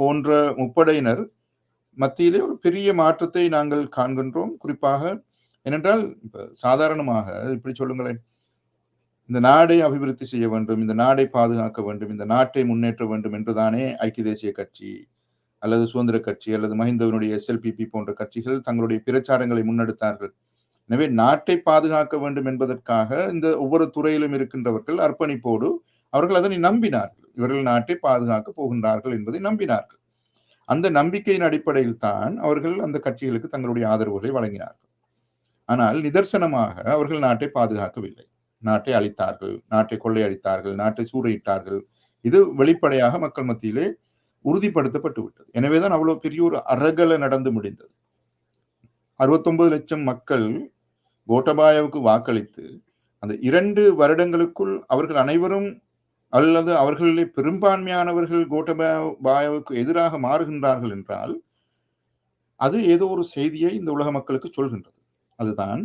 போன்ற முப்படையினர் மத்தியிலே ஒரு பெரிய மாற்றத்தை நாங்கள் காண்கின்றோம். குறிப்பாக ஏனென்றால் சாதாரணமாக இப்படி சொல்லுங்களேன், இந்த நாடை அபிவிருத்தி செய்ய வேண்டும், இந்த நாடை பாதுகாக்க வேண்டும், இந்த நாட்டை முன்னேற்ற வேண்டும் என்றுதானே ஐக்கிய தேசிய கட்சி அல்லது சுதந்திர கட்சி அல்லது மஹிந்தவனுடைய எஸ்எல்பிபி போன்ற கட்சிகள் தங்களுடைய பிரச்சாரங்களை முன்னெடுத்தார்கள். எனவே நாட்டை பாதுகாக்க வேண்டும் என்பதற்காக இந்த ஒவ்வொரு துறையிலும் இருக்கின்றவர்கள் அர்ப்பணிப்போடு அவர்கள் அதனை நம்பினார்கள். இவர்கள் நாட்டை பாதுகாக்க போகின்றார்கள் என்பதை நம்பினார்கள். அந்த நம்பிக்கையின் அடிப்படையில் தான் அவர்கள் அந்த கட்சிகளுக்கு தங்களுடைய ஆதரவுகளை வழங்கினார்கள். ஆனால் நிதர்சனமாக அவர்கள் நாட்டை பாதுகாக்கவில்லை. நாட்டை அழித்தார்கள், நாட்டை கொள்ளையடித்தார்கள், நாட்டை சூறையிட்டார்கள். இது வெளிப்படையாக மக்கள் மத்தியிலே உறுதிப்படுத்தப்பட்டு விட்டது. எனவேதான் அவ்வளவு பெரிய ஒரு அரகலை நடந்து முடிந்தது. 69 லட்சம் மக்கள் கோட்டபாயவுக்கு வாக்களித்து அந்த 2 வருடங்களுக்குள் அவர்கள் அனைவரும் அல்லது அவர்களிலே பெரும்பான்மையானவர்கள் கோட்டபாயவுக்கு எதிராக மாறுகின்றார்கள் என்றால் அது ஏதோ ஒரு செய்தியை இந்த உலக மக்களுக்கு சொல்கின்றது. அதுதான்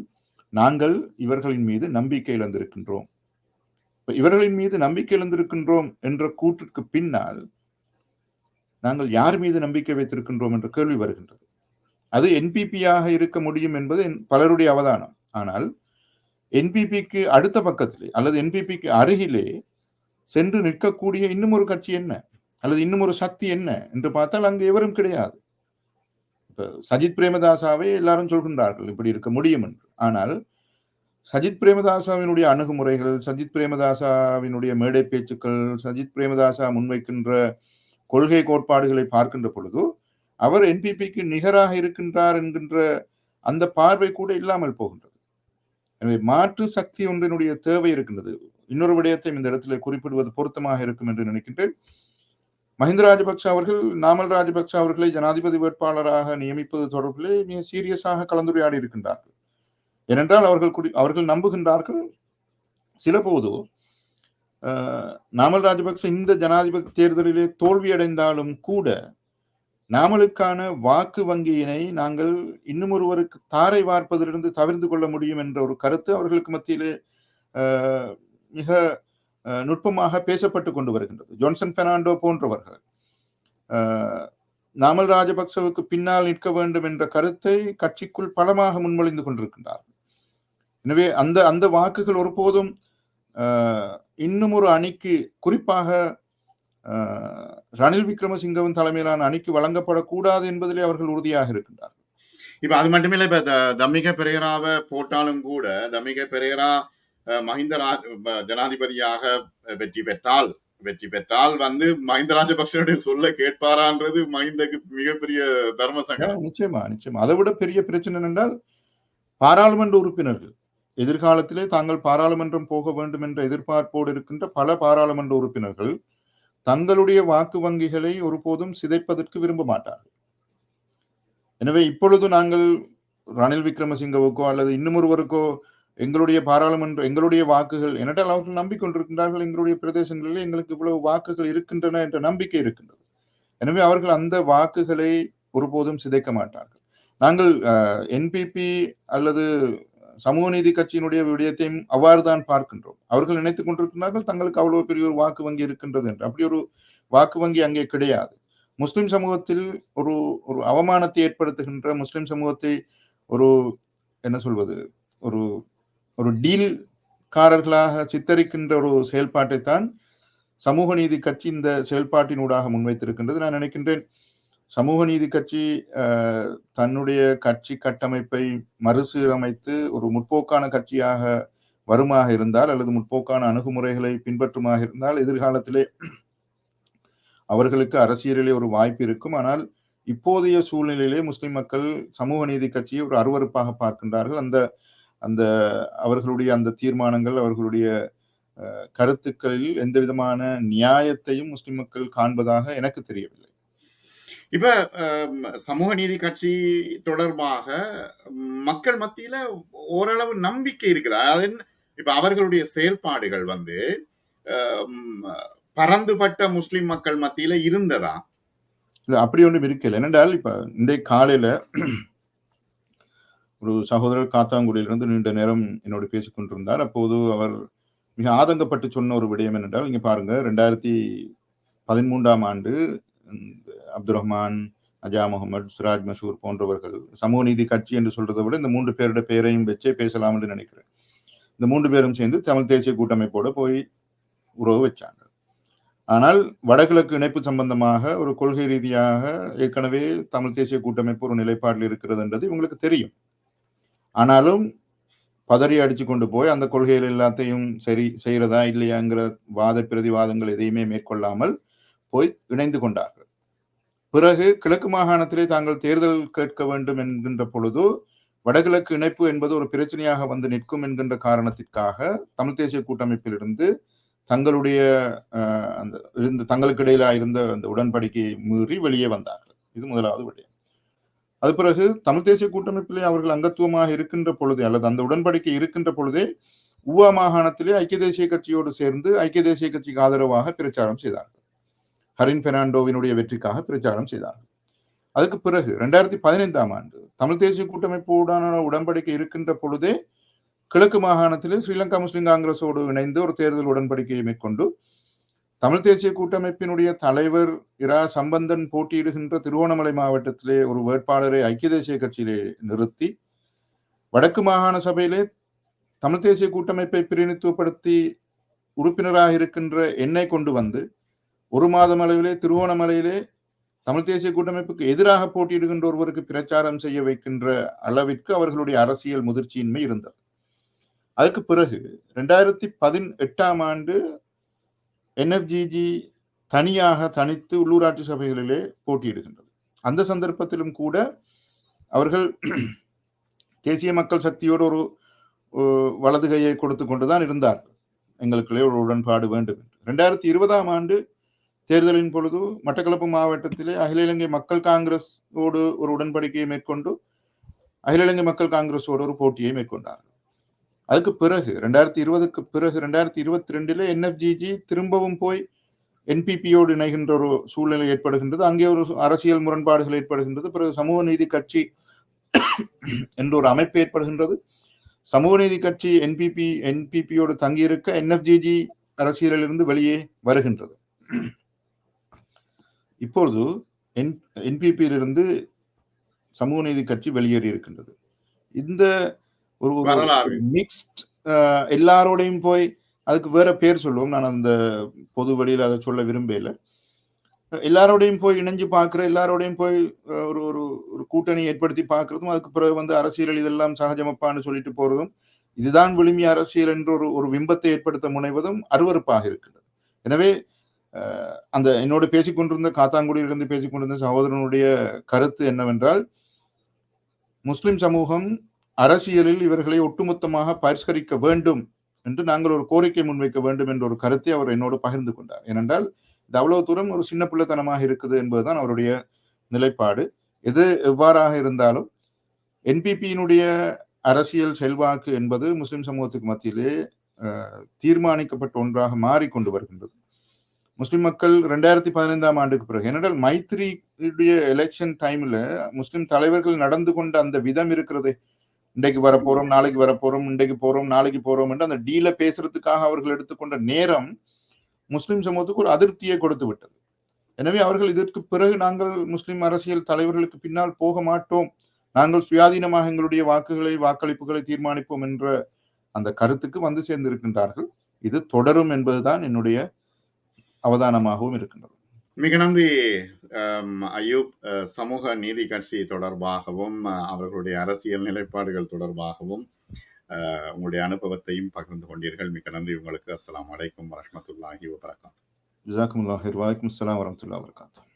நாங்கள் இவர்களின் மீது நம்பிக்கை இழந்திருக்கின்றோம். இவர்களின் மீது நம்பிக்கை இழந்திருக்கின்றோம் என்ற கூற்றுக்கு பின்னால் நாங்கள் யார் மீது நம்பிக்கை வைத்திருக்கின்றோம் என்ற கேள்வி வருகின்றது. அது என்பிபியாக இருக்க முடியும் என்பது பலருடைய அவதானம். ஆனால் என்பிபிக்கு அடுத்த பக்கத்திலே அல்லது என்பிபிக்கு அருகிலே சென்று நிற்கக்கூடிய இன்னும் ஒரு கட்சி என்ன அல்லது இன்னும் ஒரு சக்தி என்ன என்று பார்த்தால் அங்கு எவரும் கிடையாது. இப்ப சஜித் பிரேமதாசாவை எல்லாரும் சொல்கின்றார்கள் இப்படி இருக்க முடியும் என்று. ஆனால் சஜித் பிரேமதாசாவினுடைய அணுகுமுறைகள், சஜித் பிரேமதாசாவினுடைய மேடை பேச்சுக்கள், சஜித் பிரேமதாசா முன்வைக்கின்ற கொள்கை கோட்பாடுகளை பார்க்கின்ற பொழுது அவர் என்பிபிக்கு நிகராக இருக்கின்றார் என்கின்ற அந்த பார்வை கூட இல்லாமல் போகின்றது. எனவே மாற்று சக்தி ஒன்றினுடைய தேவை இருக்கின்றது. இன்னொரு விடயத்தை இந்த இடத்துல குறிப்பிடுவது பொருத்தமாக இருக்கும் என்று நினைக்கின்றேன். மஹிந்த ராஜபக்ஷ அவர்கள் நாமல் ராஜபக்ஷ அவர்களை ஜனாதிபதி வேட்பாளராக நியமிப்பது தொடர்பிலே மிக சீரியஸாக கலந்துரையாடி இருக்கின்றார்கள். ஏனென்றால் அவர்கள் நம்புகின்றார்கள் சில போது நாமல் ராஜபக்ச இந்த ஜனாதிபதி தேர்தலிலே தோல்வியடைந்தாலும் கூட நாமலுக்கான வாக்கு வங்கியினை நாங்கள் இன்னும் ஒருவருக்கு தாரை வார்ப்பதிலிருந்து தவிர்த்து கொள்ள முடியும் என்ற ஒரு கருத்து அவர்களுக்கு மத்தியிலே மிக நுட்பமாக பேசப்பட்டு கொண்டு வருகின்றது. ஜோன்சன் பெர்னாண்டோ போன்றவர்கள் நாமல் ராஜபக்சவுக்கு பின்னால் நிற்க வேண்டும் என்ற கருத்தை கட்சிக்குள் பலமாக முன்மொழிந்து கொண்டிருக்கின்றார்கள். எனவே அந்த வாக்குகள் ஒருபோதும் இன்னும் ஒரு அணிக்கு, குறிப்பாக ரணில் விக்ரமசிங்கவின் தலைமையிலான அணிக்கு வழங்கப்படக்கூடாது என்பதிலே அவர்கள் உறுதியாக இருக்கின்றார்கள். இப்ப அது மட்டுமில்லை, இப்ப தம்மிக பெரேராவை போட்டாலும் கூட தம்மிக பெரேரா மஹிந்த ஜனாதிபதியாக வெற்றி பெற்றால் வந்து மஹிந்த ராஜபக்சனுடைய சொல்ல கேட்பாரான்றது மஹிந்தக்கு மிகப்பெரிய தர்ம சங்கடம். நிச்சயமா. அதை விட பெரிய பிரச்சனை என்றால் பாராளுமன்ற உறுப்பினர்கள் எதிர்காலத்திலே தாங்கள் பாராளுமன்றம் போக வேண்டும் என்ற எதிர்பார்ப்போடு இருக்கின்ற பல பாராளுமன்ற உறுப்பினர்கள் தங்களுடைய வாக்கு வங்கிகளை ஒருபோதும் சிதைப்பதற்கு விரும்ப மாட்டார்கள். எனவே இப்பொழுது நாங்கள் ரணில் விக்ரமசிங்கவுக்கோ அல்லது இன்னும் ஒருவருக்கோ எங்களுடைய பாராளுமன்ற எங்களுடைய வாக்குகள் ஏனென்றால் அவர்கள் நம்பிக்கொண்டிருக்கின்றார்கள் எங்களுடைய பிரதேசங்களில் எங்களுக்கு இவ்வளவு வாக்குகள் இருக்கின்றன என்ற நம்பிக்கை இருக்கின்றது. எனவே அவர்கள் அந்த வாக்குகளை ஒருபோதும் சிதைக்க மாட்டார்கள். நாங்கள் என்பிபி அல்லது சமூக நீதி கட்சியினுடைய விடயத்தையும் அவ்வாறு தான் பார்க்கின்றோம். அவர்கள் நினைத்துக் கொண்டிருக்கிறார்கள் தங்களுக்கு அவ்வளவு பெரிய ஒரு வாக்கு வங்கி இருக்கின்றது என்று. அப்படி ஒரு வாக்கு வங்கி அங்கே கிடையாது. முஸ்லிம் சமூகத்தில் ஒரு ஒரு அவமானத்தை ஏற்படுத்துகின்ற, முஸ்லிம் சமூகத்தை ஒரு என்ன சொல்வது, ஒரு ஒரு டீல்காரர்களாக சித்தரிக்கின்ற ஒரு செயல்பாட்டைத்தான் சமூக நீதி கட்சி இந்த செயல்பாட்டினூடாக முன்வைத்திருக்கின்றது. நான் நினைக்கின்றேன் சமூக நீதி கட்சி தன்னுடைய கட்சி கட்டமைப்பை மறுசீரமைத்து ஒரு முற்போக்கான கட்சியாக வருமாக இருந்தால் அல்லது முற்போக்கான அணுகுமுறைகளை பின்பற்றுமாக இருந்தால் எதிர்காலத்திலே அவர்களுக்கு அரசியலிலே ஒரு வாய்ப்பு இருக்கும். ஆனால் இப்போதைய சூழ்நிலையிலே முஸ்லிம் மக்கள் சமூக நீதி கட்சியை ஒரு அருவருப்பாக பார்க்கின்றார்கள். அந்த அந்த அவர்களுடைய அந்த தீர்மானங்கள், அவர்களுடைய கருத்துக்களில் எந்த விதமான நியாயத்தையும் முஸ்லிம் மக்கள் காண்பதாக எனக்கு தெரியவில்லை. இப்ப சமூக நீதி கட்சி தொடர்பாக மக்கள் மத்தியில ஓரளவு நம்பிக்கை இருக்குது. அதாவது இப்ப அவர்களுடைய செயல்பாடுகள் வந்து பரந்துபட்ட முஸ்லிம் மக்கள் மத்தியில இருந்ததா? இல்ல, அப்படி ஒன்றும் இருக்கல. என்னென்றால் இப்ப இன்றைக்கு காலையில ஒரு சகோதரர் காத்தாங்குடியிலிருந்து நீண்ட நேரம் என்னோடு பேசிக் கொண்டிருந்தார். அப்போது அவர் மிக ஆதங்கப்பட்டு சொன்ன ஒரு விடயம் என்னென்றால், இங்க பாருங்க 2013ஆம் ஆண்டு அப்துல் ரஹ்மான், அஜா முகமது, சிராஜ் மஷூர் போன்றவர்கள் சமூக நீதி கட்சி என்று சொல்றதை விட இந்த 3 பேருடைய பெயரையும் வச்சே பேசலாம் என்று நினைக்கிறேன். இந்த 3 பேரும் சேர்ந்து தமிழ் தேசிய கூட்டமைப்போட போய் உறவு வச்சாங்க. ஆனால் வடகிழக்கு இணைப்பு சம்பந்தமாக ஒரு கொள்கை ரீதியாக ஏற்கனவே தமிழ் தேசிய கூட்டமைப்பு ஒரு நிலைப்பாட்டில் இருக்கிறது என்றது இவங்களுக்கு தெரியும். ஆனாலும் பதறி அடிச்சு கொண்டு போய் அந்த கொள்கைகள் எல்லாத்தையும் சரி செய்யறதா இல்லையாங்கிற வாத பிரதிவாதங்கள் எதையுமே மேற்கொள்ளாமல் போய் இணைந்து கொண்டார்கள். பிறகு கிழக்கு மாகாணத்திலே தாங்கள் தேர்தல் கேட்க வேண்டும் என்கின்ற பொழுது வடகிழக்கு இணைப்பு என்பது ஒரு பிரச்சனையாக வந்து நிற்கும் என்கின்ற காரணத்திற்காக தமிழ் தேசிய கூட்டமைப்பில் இருந்து தங்களுடைய தங்களுக்கு இடையில இருந்த அந்த உடன்படிக்கையை மீறி வெளியே வந்தார்கள். இது முதலாவது விடயம். அது பிறகு தமிழ் தேசிய கூட்டமைப்பிலே அவர்கள் அங்கத்துவமாக இருக்கின்ற பொழுதே அல்லது அந்த உடன்படிக்கை இருக்கின்ற பொழுதே ஊவா மாகாணத்திலே ஐக்கிய தேசிய கட்சியோடு சேர்ந்து ஐக்கிய தேசிய கட்சிக்கு ஆதரவாக பிரச்சாரம் செய்தார்கள். ஹரின் பெர்னாண்டோவினுடைய வெற்றிக்காக பிரச்சாரம் செய்தார்கள். அதுக்கு பிறகு 2015ஆம் ஆண்டு தமிழ் தேசிய கூட்டமைப்புடனான உடன்படிக்கை இருக்கின்ற பொழுதே கிழக்கு மாகாணத்திலே ஸ்ரீலங்கா முஸ்லிம் காங்கிரஸோடு இணைந்து ஒரு தேர்தல் உடன்படிக்கையை மேற்கொண்டு தமிழ் தேசிய கூட்டமைப்பினுடைய தலைவர் இரா சம்பந்தன் போட்டியிடுகின்ற திருவோணமலை மாவட்டத்திலே ஒரு வேட்பாளரை ஐக்கிய தேசிய கட்சியிலே நிறுத்தி வடக்கு மாகாண சபையிலே தமிழ் தேசிய கூட்டமைப்பை பிரதிநிதித்துவப்படுத்தி உறுப்பினராக இருக்கின்ற என்னை கொண்டு வந்து 1 மாதம் அளவிலே திருவோணமலையிலே தமிழ் தேசிய கூட்டமைப்புக்கு எதிராக போட்டியிடுகின்ற ஒருவருக்கு பிரச்சாரம் செய்ய வைக்கின்ற அளவிற்கு அவர்களுடைய அரசியல் முதிர்ச்சியின்மை இருந்தது. அதுக்கு பிறகு 2018ஆம் ஆண்டு என்எஃப்ஜிஜி தனித்து உள்ளூராட்சி சபைகளிலே போட்டியிடுகின்றது. அந்த சந்தர்ப்பத்திலும் கூட அவர்கள் தேசிய மக்கள் சக்தியோடு ஒரு வலது கையை கொடுத்து கொண்டுதான் இருந்தார்கள். எங்களுக்குள்ளே ஒரு உடன்பாடு வேண்டும் என்று. 2020ஆம் ஆண்டு தேர்தலின் பொழுது மட்டக்களப்பு மாவட்டத்திலே அகில இலங்கை மக்கள் காங்கிரஸோடு ஒரு உடன்படிக்கையை மேற்கொண்டு அகில இலங்கை மக்கள் காங்கிரஸோடு ஒரு போட்டியை மேற்கொண்டார்கள். அதுக்கு பிறகு 2020க்கு பிறகு 2022 என்எஃப்ஜிஜி திரும்பவும் போய் என்பிபியோடு இணைகின்ற ஒரு சூழ்நிலை ஏற்படுகின்றது. அங்கே ஒரு அரசியல் முரண்பாடுகள் ஏற்படுகின்றது. பிறகு சமூக நீதி கட்சி என்ற ஒரு அமைப்பு ஏற்படுகின்றது. சமூக நீதி கட்சி என்பிபியோடு தங்கியிருக்க என்எஃப்ஜிஜி அரசியலில் இருந்து வெளியே வருகின்றது. இப்பொழுது என்பிபியிலிருந்து சமூக நீதி கட்சி வெளியேறி இருக்கின்றது. இந்த ஒரு மிக்ஸ்ட் எல்லாரோடையும் போய் அதுக்கு வேற பேர் சொல்லுவோம். நான் அந்த பொது வழியில் அதை சொல்ல விரும்பல. எல்லாரோடையும் போய் இணைஞ்சு பார்க்கிற, எல்லாரோடையும் போய் ஒரு ஒரு கூட்டணி ஏற்படுத்தி பார்க்கறதும், அதுக்கு பிறகு வந்து அரசியல் இதெல்லாம் சகஜமப்பான்னு சொல்லிட்டு போறதும், இதுதான் விழுமிய அரசியல் என்ற ஒரு பிம்பத்தை ஏற்படுத்த முனைவதும் அருவருப்பாக இருக்கிறது. எனவே அந்த என்னோடு பேசிக்கொண்டிருந்த காத்தாங்குடியிலிருந்து பேசிக்கொண்டிருந்த சகோதரனுடைய கருத்து என்னவென்றால், முஸ்லிம் சமூகம் அரசியலில் இவர்களை ஒட்டுமொத்தமாக பரிஷ்கரிக்க வேண்டும் என்று நாங்கள் ஒரு கோரிக்கை முன்வைக்க வேண்டும் என்ற ஒரு கருத்தை அவர் என்னோடு பகிர்ந்து கொண்டார். ஏனென்றால் இது அவ்வளவு தூரம் ஒரு சின்ன பிள்ளைத்தனமாக இருக்குது என்பதுதான் அவருடைய நிலைப்பாடு. எது எவ்வாறாக இருந்தாலும் என்பிபியினுடைய அரசியல் செல்வாக்கு என்பது முஸ்லிம் சமூகத்துக்கு மத்தியிலே தீர்மானிக்கப்பட்ட ஒன்றாக மாறிக்கொண்டு வருகின்றது. முஸ்லிம் மக்கள் 2015 ஆண்டுக்கு பிறகு, ஏனென்றால் மைத்திரியுடைய எலெக்ஷன் டைம்ல முஸ்லிம் தலைவர்கள் நடந்து கொண்ட அந்த விதம் இருக்கிறது. இன்றைக்கு வரப்போறோம், நாளைக்கு வரப்போறோம், இன்றைக்கு போறோம், நாளைக்கு போறோம் என்று அந்த டீல பேசுறதுக்காக அவர்கள் எடுத்துக்கொண்ட நேரம் முஸ்லிம் சமூகத்துக்கு ஒரு அதிருப்தியை கொடுத்து விட்டது. எனவே அவர்கள் இதற்கு பிறகு நாங்கள் முஸ்லிம் அரசியல் தலைவர்களுக்கு பின்னால் போக மாட்டோம், நாங்கள் சுயாதீனமாக எங்களுடைய வாக்களிப்புகளை தீர்மானிப்போம் என்ற அந்த கருத்துக்கு வந்து சேர்ந்திருக்கின்றார்கள். இது தொடரும் என்பதுதான் என்னுடைய அவதானமாகவும் இருக்கின்றது. மிக நன்றி அய்யூப். சமூக நீதி கட்சி தொடர்பாகவும் அவர்களுடைய அரசியல் நிலைப்பாடுகள் தொடர்பாகவும் உங்களுடைய அனுபவத்தையும் பகிர்ந்து கொண்டீர்கள். மிக நன்றி உங்களுக்கு. அஸ்ஸலாமு அலைக்கும் வரஹ்மத்துல்லாஹி வபரகாத்துஹு. ஜஸாக்குமுல்லாஹ் ஹைர். வலைக்கும் அஸ்ஸலாம் வரஹ்மத்துல்லாஹி வபரகாத்துஹு.